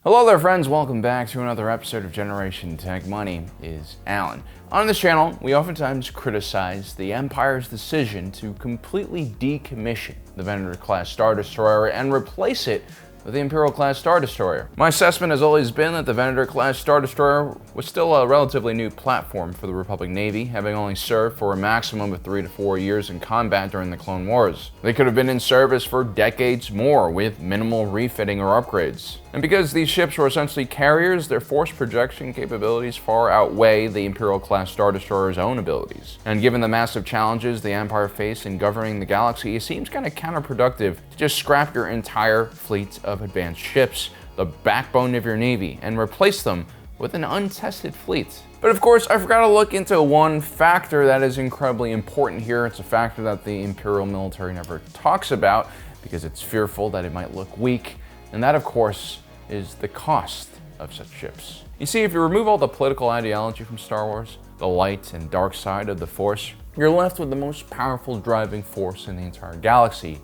Hello there friends, welcome back to another episode of Generation Tech. My name is Alan. On this channel, we oftentimes criticize the Empire's decision to completely decommission the Venator Class Star Destroyer and replace it with the Imperial Class Star Destroyer. My assessment has always been that the Venator Class Star Destroyer was still a relatively new platform for the Republic Navy, having only served for a maximum of 3 to 4 years in combat during the Clone Wars. They could have been in service for decades more with minimal refitting or upgrades. And because these ships were essentially carriers, their force projection capabilities far outweigh the Imperial Class Star Destroyer's own abilities. And given the massive challenges the Empire faced in governing the galaxy, it seems kind of counterproductive to just scrap your entire fleet of advanced ships, the backbone of your navy, and replace them with an untested fleet. But of course, I forgot to look into one factor that is incredibly important here. It's a factor that the Imperial military never talks about because it's fearful that it might look weak, and that of course is the cost of such ships. You see, if you remove all the political ideology from Star Wars, the light and dark side of the Force, you're left with the most powerful driving force in the entire galaxy,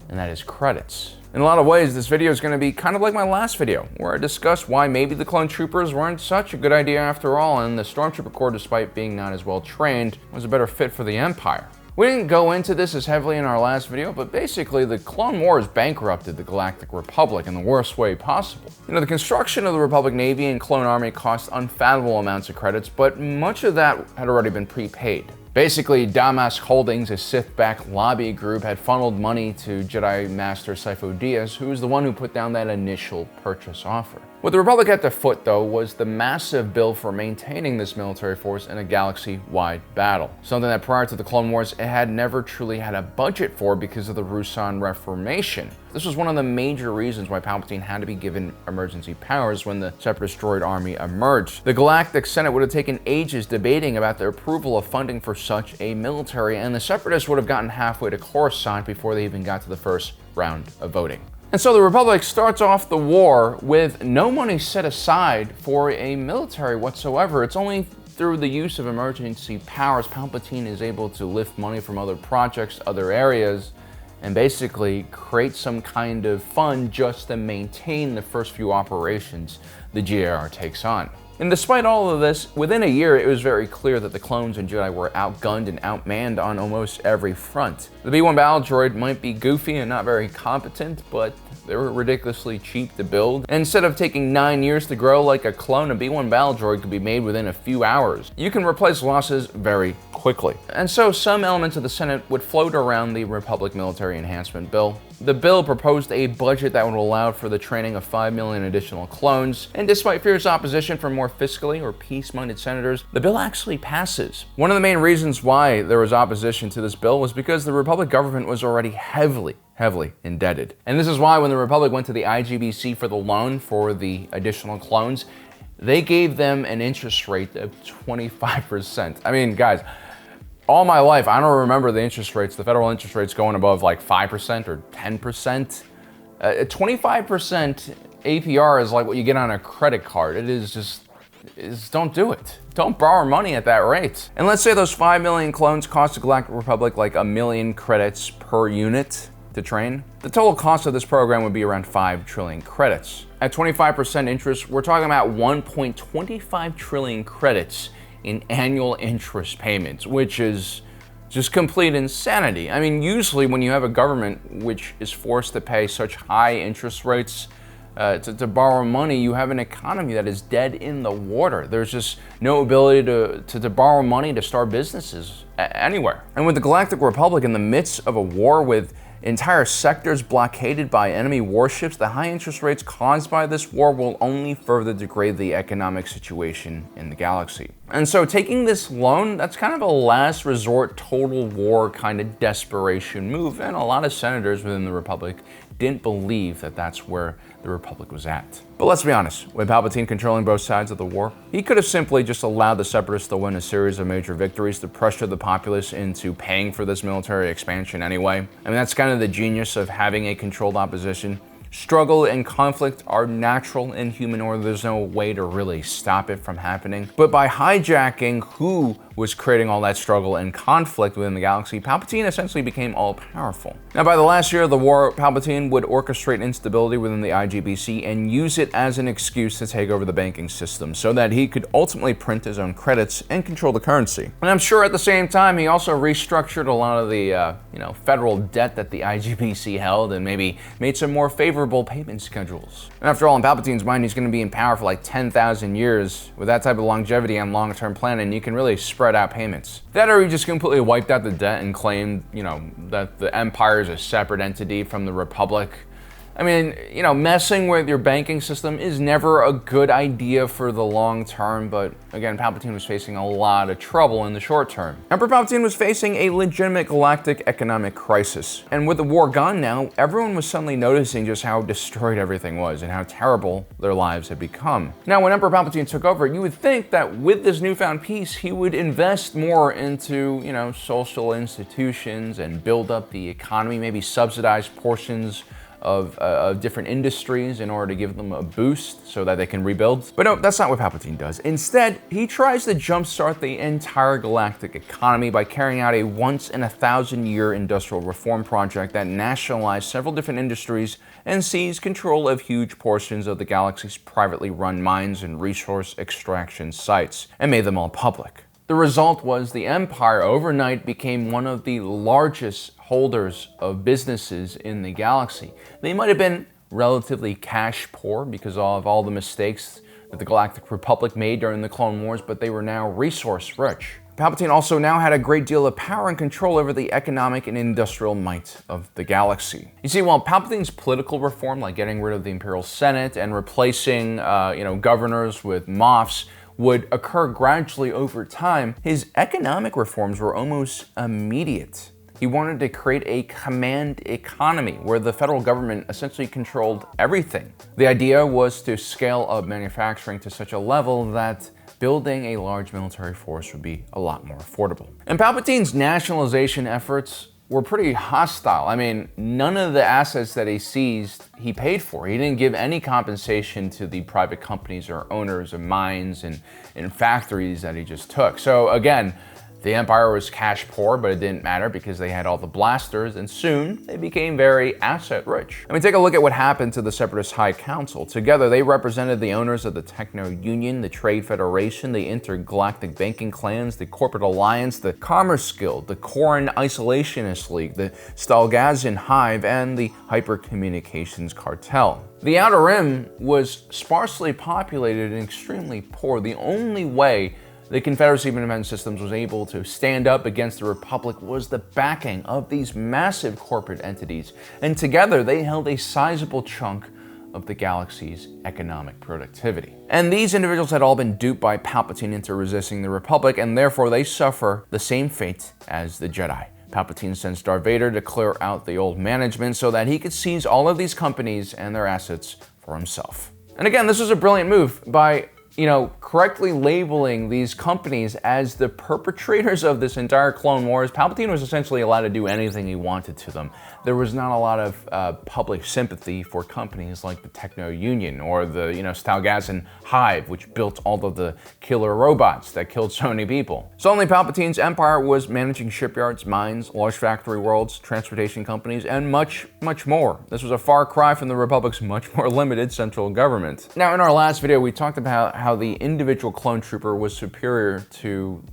and that is credits. In a lot of ways, this video is going to be kind of like my last video, where I discussed why maybe the clone troopers weren't such a good idea after all, and the Stormtrooper Corps, despite being not as well trained, was a better fit for the Empire. We didn't go into this as heavily in our last video, but basically the Clone Wars bankrupted the Galactic Republic in the worst way possible. You know, the construction of the Republic Navy and Clone Army cost unfathomable amounts of credits, but much of that had already been prepaid. Basically, Damask Holdings, a Sith-backed lobby group, had funneled money to Jedi Master Sifo Dyas, who was the one who put down that initial purchase offer. What the Republic had to foot, though, was the massive bill for maintaining this military force in a galaxy-wide battle. Something that prior to the Clone Wars, it had never truly had a budget for because of the Ruusan Reformation. This was one of the major reasons why Palpatine had to be given emergency powers when the Separatist droid army emerged. The Galactic Senate would have taken ages debating about the approval of funding for such a military, and the Separatists would have gotten halfway to Coruscant before they even got to the first round of voting. And so the Republic starts off the war with no money set aside for a military whatsoever. It's only through the use of emergency powers Palpatine is able to lift money from other projects, other areas, and basically create some kind of fund just to maintain the first few operations the GAR takes on. And despite all of this, within a year it was very clear that the clones and Jedi were outgunned and outmanned on almost every front. The B-1 battle droid might be goofy and not very competent, but they were ridiculously cheap to build. And instead of taking 9 years to grow like a clone, a B-1 battle droid could be made within a few hours. You can replace losses very quickly. And so some elements of the Senate would float around the Republic Military Enhancement Bill. The bill proposed a budget that would allow for the training of 5 million additional clones, and despite fierce opposition from more fiscally or peace-minded senators, the bill actually passes. One of the main reasons why there was opposition to this bill was because the Republic government was already heavily indebted. And this is why when the Republic went to the IGBC for the loan for the additional clones, they gave them an interest rate of 25%. I mean, guys, all my life, I don't remember the interest rates, the federal interest rates going above like 5% or 10%. 25% APR is like what you get on a credit card. It is just, don't do it. Don't borrow money at that rate. And let's say those 5 million clones cost the Galactic Republic like 1 million credits per unit to train. The total cost of this program would be around 5 trillion credits. At 25% interest, we're talking about 1.25 trillion credits in annual interest payments, which is just complete insanity. I mean, usually when you have a government which is forced to pay such high interest rates to borrow money, you have an economy that is dead in the water. There's just no ability to borrow money to start businesses anywhere. And with the Galactic Republic in the midst of a war with entire sectors blockaded by enemy warships, the high interest rates caused by this war will only further degrade the economic situation in the galaxy. And so taking this loan, that's kind of a last resort, total war kind of desperation move, and a lot of senators within the Republic didn't believe that that's where the Republic was at. But let's be honest, with Palpatine controlling both sides of the war, he could have simply just allowed the Separatists to win a series of major victories to pressure the populace into paying for this military expansion anyway. I mean, that's kind of the genius of having a controlled opposition. Struggle and conflict are natural in human order. There's no way to really stop it from happening. But by hijacking who was creating all that struggle and conflict within the galaxy, Palpatine essentially became all-powerful. Now, by the last year of the war, Palpatine would orchestrate instability within the IGBC and use it as an excuse to take over the banking system so that he could ultimately print his own credits and control the currency. And I'm sure at the same time, he also restructured a lot of the federal debt that the IGBC held and maybe made some more favorable payment schedules. And after all, in Palpatine's mind, he's going to be in power for like 10,000 years. With that type of longevity and long-term planning, you can really spread out payments. That, or he just completely wiped out the debt and claimed, that the Empire is a separate entity from the Republic. I mean, messing with your banking system is never a good idea for the long term, but again, Palpatine was facing a lot of trouble in the short term. Emperor Palpatine was facing a legitimate galactic economic crisis. And with the war gone now, everyone was suddenly noticing just how destroyed everything was and how terrible their lives had become. Now, when Emperor Palpatine took over, you would think that with this newfound peace, he would invest more into, social institutions and build up the economy, maybe subsidize portions of different industries in order to give them a boost so that they can rebuild. But no, that's not what Palpatine does. Instead, he tries to jumpstart the entire galactic economy by carrying out a once-in-a-thousand-year industrial reform project that nationalized several different industries and seized control of huge portions of the galaxy's privately run mines and resource extraction sites and made them all public. The result was the Empire overnight became one of the largest holders of businesses in the galaxy. They might have been relatively cash poor because of all the mistakes that the Galactic Republic made during the Clone Wars, but they were now resource rich. Palpatine also now had a great deal of power and control over the economic and industrial might of the galaxy. You see, while Palpatine's political reform, like getting rid of the Imperial Senate and replacing, governors with Moffs, would occur gradually over time, his economic reforms were almost immediate. He wanted to create a command economy where the federal government essentially controlled everything. The idea was to scale up manufacturing to such a level that building a large military force would be a lot more affordable. And Palpatine's nationalization efforts were pretty hostile. I mean, none of the assets that he seized, he paid for. He didn't give any compensation to the private companies or owners of mines and factories that he just took. So again, the Empire was cash poor, but it didn't matter because they had all the blasters, and soon they became very asset rich. I mean, take a look at what happened to the Separatist High Council. Together, they represented the owners of the Techno Union, the Trade Federation, the Intergalactic Banking Clans, the Corporate Alliance, the Commerce Guild, the Corran Isolationist League, the Stalgazian Hive, and the Hypercommunications Cartel. The Outer Rim was sparsely populated and extremely poor. The only way the Confederacy of Independent Systems was able to stand up against the Republic was the backing of these massive corporate entities, and together they held a sizable chunk of the galaxy's economic productivity. And these individuals had all been duped by Palpatine into resisting the Republic, and therefore they suffer the same fate as the Jedi. Palpatine sends Darth Vader to clear out the old management so that he could seize all of these companies and their assets for himself. And again, this was a brilliant move by correctly labeling these companies as the perpetrators of this entire Clone Wars. Palpatine was essentially allowed to do anything he wanted to them. There was not a lot of public sympathy for companies like the Techno Union or the Stalgazian Hive, which built all of the killer robots that killed so many people. Suddenly, Palpatine's empire was managing shipyards, mines, large factory worlds, transportation companies, and much, much more. This was a far cry from the Republic's much more limited central government. Now, in our last video, we talked about how the individual clone trooper was superior to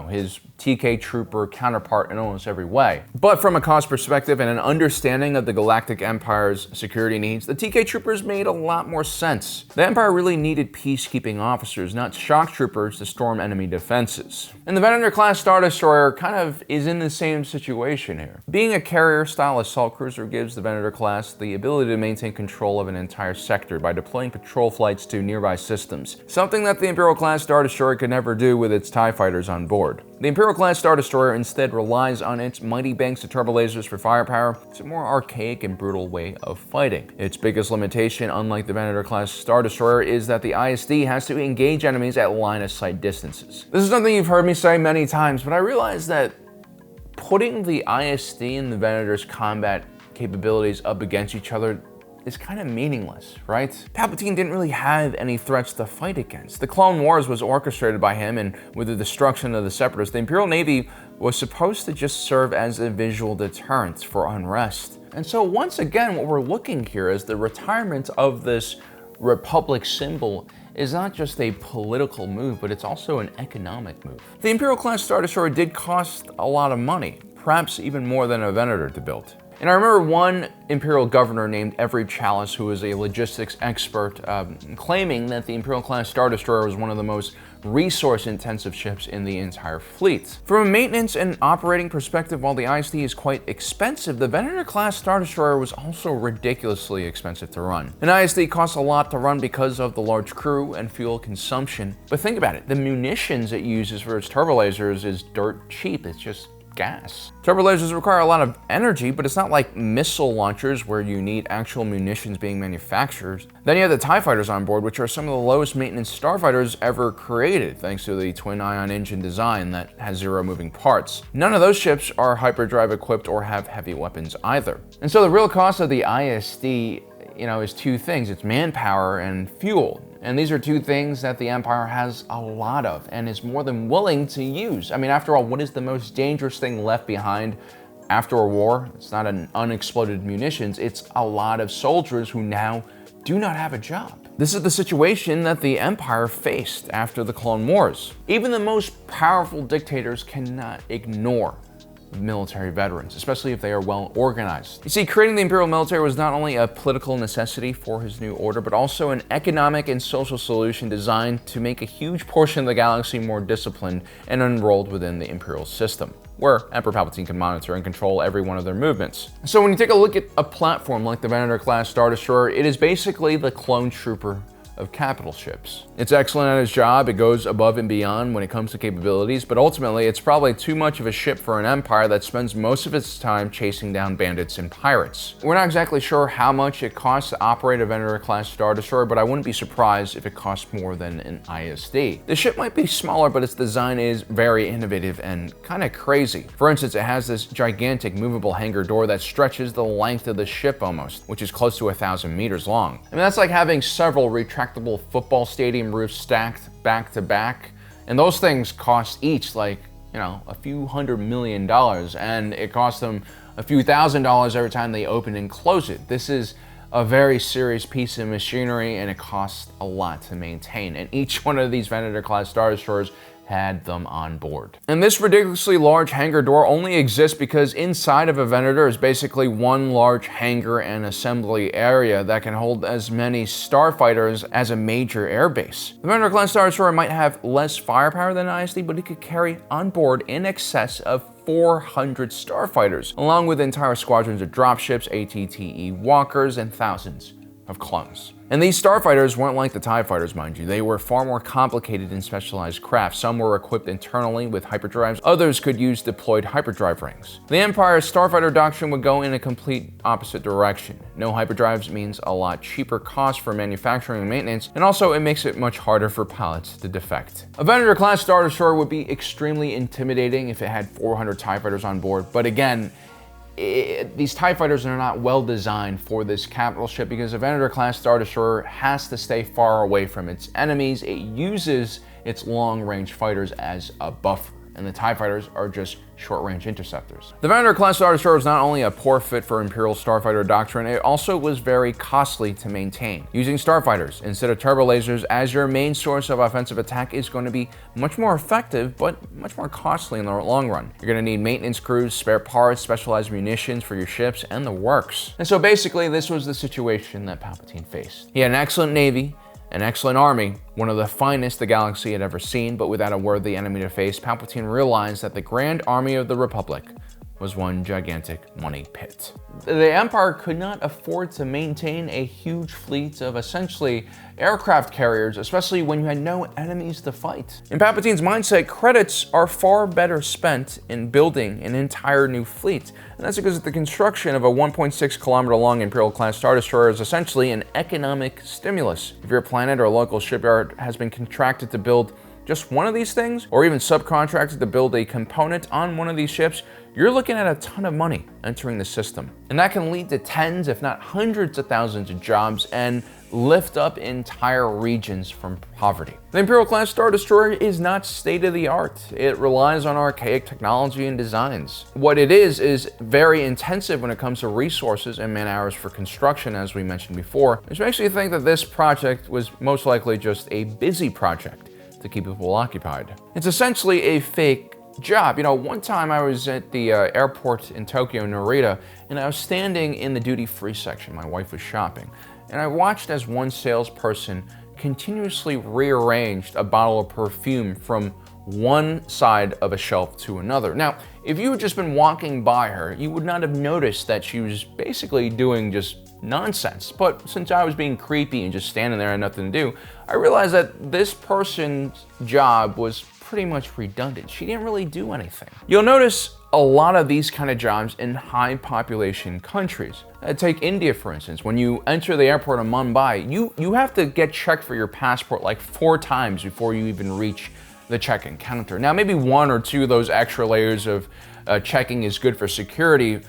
his TK trooper counterpart in almost every way. But from a cost perspective and an understanding of the Galactic Empire's security needs, the TK troopers made a lot more sense. The Empire really needed peacekeeping officers, not shock troopers to storm enemy defenses. And the Venator Class Star Destroyer kind of is in the same situation here. Being a carrier-style assault cruiser gives the Venator class the ability to maintain control of an entire sector by deploying patrol flights to nearby systems, something that the Imperial Class Star Destroyer could never do with its TIE fighters on board. The Imperial Class Star Destroyer instead relies on its mighty banks of turbolasers for firepower. It's a more archaic and brutal way of fighting. Its biggest limitation, unlike the Venator Class Star Destroyer, is that the ISD has to engage enemies at line-of-sight distances. This is something you've heard me say many times, but I realized that putting the ISD and the Venator's combat capabilities up against each other is kind of meaningless, right? Palpatine didn't really have any threats to fight against. The Clone Wars was orchestrated by him, and with the destruction of the Separatists, the Imperial Navy was supposed to just serve as a visual deterrent for unrest. And so once again, what we're looking here is the retirement of this Republic symbol is not just a political move, but it's also an economic move. The Imperial Class Star Destroyer did cost a lot of money, perhaps even more than a Venator to build. And I remember one Imperial governor named Every Chalice, who was a logistics expert, claiming that the Imperial Class Star Destroyer was one of the most resource-intensive ships in the entire fleet. From a maintenance and operating perspective, while the ISD is quite expensive, the Venator Class Star Destroyer was also ridiculously expensive to run. An ISD costs a lot to run because of the large crew and fuel consumption. But think about it, the munitions it uses for its turbo lasers is dirt cheap. It's just gas. Turbo lasers require a lot of energy, but it's not like missile launchers where you need actual munitions being manufactured. Then you have the TIE fighters on board, which are some of the lowest maintenance starfighters ever created, thanks to the twin ion engine design that has 0 moving parts. None of those ships are hyperdrive equipped or have heavy weapons either. And so the real cost of the ISD, is two things. It's manpower and fuel. And these are two things that the Empire has a lot of and is more than willing to use. I mean, after all, what is the most dangerous thing left behind after a war? It's not an unexploded munitions, it's a lot of soldiers who now do not have a job. This is the situation that the Empire faced after the Clone Wars. Even the most powerful dictators cannot ignore military veterans, especially if they are well organized. You see, creating the Imperial military was not only a political necessity for his new order, but also an economic and social solution designed to make a huge portion of the galaxy more disciplined and enrolled within the Imperial system, where Emperor Palpatine can monitor and control every one of their movements. So when you take a look at a platform like the Venator Class Star Destroyer, it is basically the clone trooper of capital ships. It's excellent at its job, it goes above and beyond when it comes to capabilities, but ultimately it's probably too much of a ship for an empire that spends most of its time chasing down bandits and pirates. We're not exactly sure how much it costs to operate a Venator Class Star Destroyer, but I wouldn't be surprised if it costs more than an ISD. The ship might be smaller, but its design is very innovative and kind of crazy. For instance, it has this gigantic movable hangar door that stretches the length of the ship almost, which is close to 1,000 meters long. I mean, that's like having several retractable football stadium roofs stacked back to back, and those things cost each like, a few $100 million, and it costs them a few $1,000s every time they open and close it. This is a very serious piece of machinery, and it costs a lot to maintain, and each one of these Venator Class Star Destroyers had them on board. And this ridiculously large hangar door only exists because inside of a Venator is basically one large hangar and assembly area that can hold as many starfighters as a major airbase. The Venator Class Star Destroyer might have less firepower than an ISD, but it could carry on board in excess of 400 starfighters, along with entire squadrons of dropships, ATTE walkers, and thousands of clones. And these starfighters weren't like the TIE fighters, mind you. They were far more complicated and specialized craft. Some were equipped internally with hyperdrives, others could use deployed hyperdrive rings. The Empire's starfighter doctrine would go in a complete opposite direction. No hyperdrives means a lot cheaper cost for manufacturing and maintenance, and also it makes it much harder for pilots to defect. A Venator Class Star Destroyer would be extremely intimidating if it had 400 TIE fighters on board, but again, these TIE fighters are not well designed for this capital ship because a Venator Class Star Destroyer has to stay far away from its enemies. It uses its long-range fighters as a buffer, and the TIE fighters are just short-range interceptors. The Venator Class Star Destroyer was not only a poor fit for Imperial starfighter doctrine, it also was very costly to maintain. Using starfighters instead of turbo lasers as your main source of offensive attack is going to be much more effective, but much more costly in the long run. You're going to need maintenance crews, spare parts, specialized munitions for your ships, and the works. And so basically, this was the situation that Palpatine faced. He had an excellent navy, an excellent army, one of the finest the galaxy had ever seen, but without a worthy enemy to face, Palpatine realized that the Grand Army of the Republic was one gigantic money pit. The Empire could not afford to maintain a huge fleet of essentially aircraft carriers, especially when you had no enemies to fight. In Palpatine's mindset, credits are far better spent in building an entire new fleet. And that's because the construction of a 1.6 kilometer long Imperial Class Star Destroyer is essentially an economic stimulus. If your planet or local shipyard has been contracted to build just one of these things, or even subcontracted to build a component on one of these ships, you're looking at a ton of money entering the system. And that can lead to tens, if not hundreds of thousands of jobs and lift up entire regions from poverty. The Imperial Class Star Destroyer is not state-of-the-art. It relies on archaic technology and designs. What it is very intensive when it comes to resources and man-hours for construction, as we mentioned before, which makes you think that this project was most likely just a busy project to keep people occupied. It's essentially a fake job. You know, one time I was at the airport in Tokyo, Narita, and I was standing in the duty-free section. My wife was shopping. And I watched as one salesperson continuously rearranged a bottle of perfume from one side of a shelf to another. Now, if you had just been walking by her, you would not have noticed that she was basically doing just nonsense. But since I was being creepy and just standing there and nothing to do, I realized that this person's job was pretty much redundant. She didn't really do anything. You'll notice a lot of these kind of jobs in high population countries. Take India, for instance. When you enter the airport in Mumbai, you have to get checked for your passport like 4 times before you even reach the check-in counter. Now, maybe 1 or 2 of those extra layers of checking is good for security,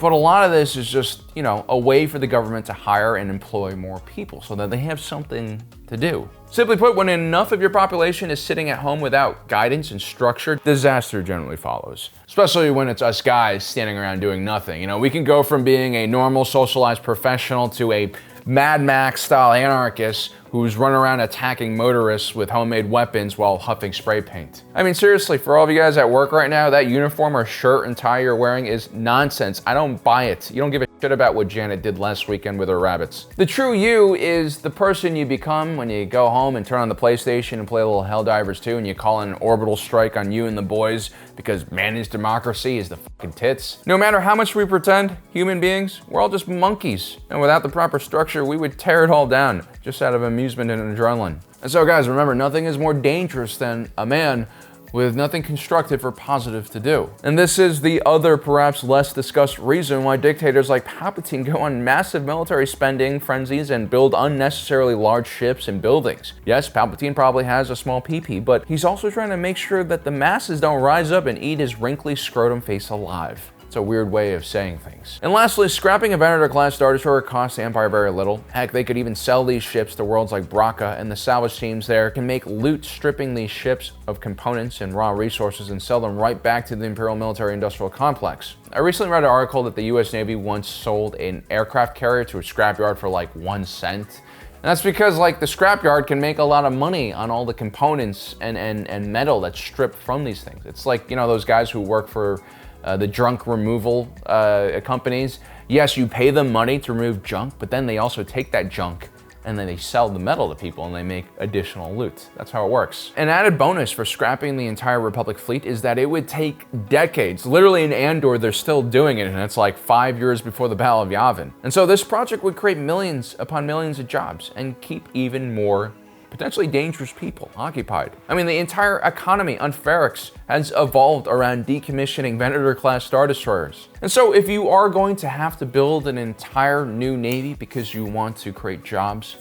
but a lot of this is just, you know, a way for the government to hire and employ more people so that they have something to do. Simply put, when enough of your population is sitting at home without guidance and structure, disaster generally follows. Especially when it's us guys standing around doing nothing. You know, we can go from being a normal socialized professional to a Mad Max style anarchist who's running around attacking motorists with homemade weapons while huffing spray paint. I mean, seriously, for all of you guys at work right now, that uniform or shirt and tie you're wearing is nonsense. I don't buy it. You don't give a shit about what Janet did last weekend with her rabbits. The true you is the person you become when you go home and turn on the PlayStation and play a little Helldivers 2 and you call in an orbital strike on you and the boys because managed democracy is the fucking tits. No matter how much we pretend, human beings, we're all just monkeys. And without the proper structure, we would tear it all down just out of amusement and adrenaline. And so guys, remember, nothing is more dangerous than a man with nothing constructive or positive to do. And this is the other, perhaps less discussed reason why dictators like Palpatine go on massive military spending frenzies and build unnecessarily large ships and buildings. Yes, Palpatine probably has a small PP, but he's also trying to make sure that the masses don't rise up and eat his wrinkly scrotum face alive. It's a weird way of saying things. And lastly, scrapping a Venator Class Star Destroyer costs the Empire very little. Heck, they could even sell these ships to worlds like Braca, and the salvage teams there can make loot stripping these ships of components and raw resources and sell them right back to the Imperial Military-Industrial Complex. I recently read an article that the US Navy once sold an aircraft carrier to a scrapyard for like 1 cent. And that's because, like, the scrapyard can make a lot of money on all the components and metal that's stripped from these things. It's like, you know, those guys who work for the junk removal companies. Yes, you pay them money to remove junk, but then they also take that junk and then they sell the metal to people and they make additional loot. That's how it works. An added bonus for scrapping the entire Republic fleet is that it would take decades. Literally in Andor, they're still doing it, and it's like 5 years before the Battle of Yavin. And so this project would create millions upon millions of jobs and keep even more potentially dangerous people occupied. I mean, the entire economy on Ferrix has evolved around decommissioning Venator Class Star Destroyers. And so if you are going to have to build an entire new Navy because you want to create jobs,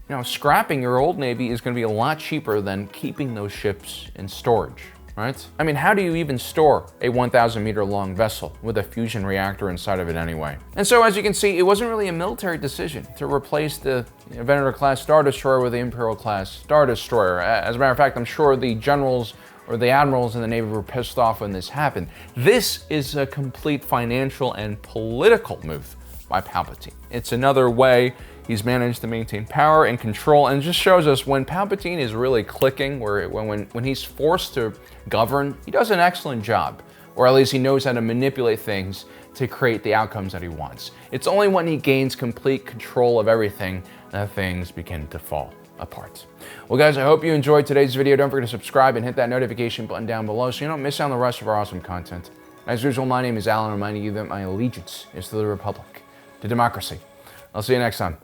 you know, scrapping your old Navy is going to be a lot cheaper than keeping those ships in storage. Right? I mean, how do you even store a 1,000 meter long vessel with a fusion reactor inside of it anyway? And so, as you can see, it wasn't really a military decision to replace the Venator Class Star Destroyer with the Imperial Class Star Destroyer. As a matter of fact, I'm sure the generals or the admirals in the Navy were pissed off when this happened. This is a complete financial and political move by Palpatine. It's another way he's managed to maintain power and control, and just shows us when Palpatine is really clicking, when he's forced to govern, he does an excellent job, or at least he knows how to manipulate things to create the outcomes that he wants. It's only when he gains complete control of everything that things begin to fall apart. Well guys, I hope you enjoyed today's video. Don't forget to subscribe and hit that notification button down below so you don't miss out on the rest of our awesome content. As usual, my name is Alan, reminding you that my allegiance is to the Republic, to democracy. I'll see you next time.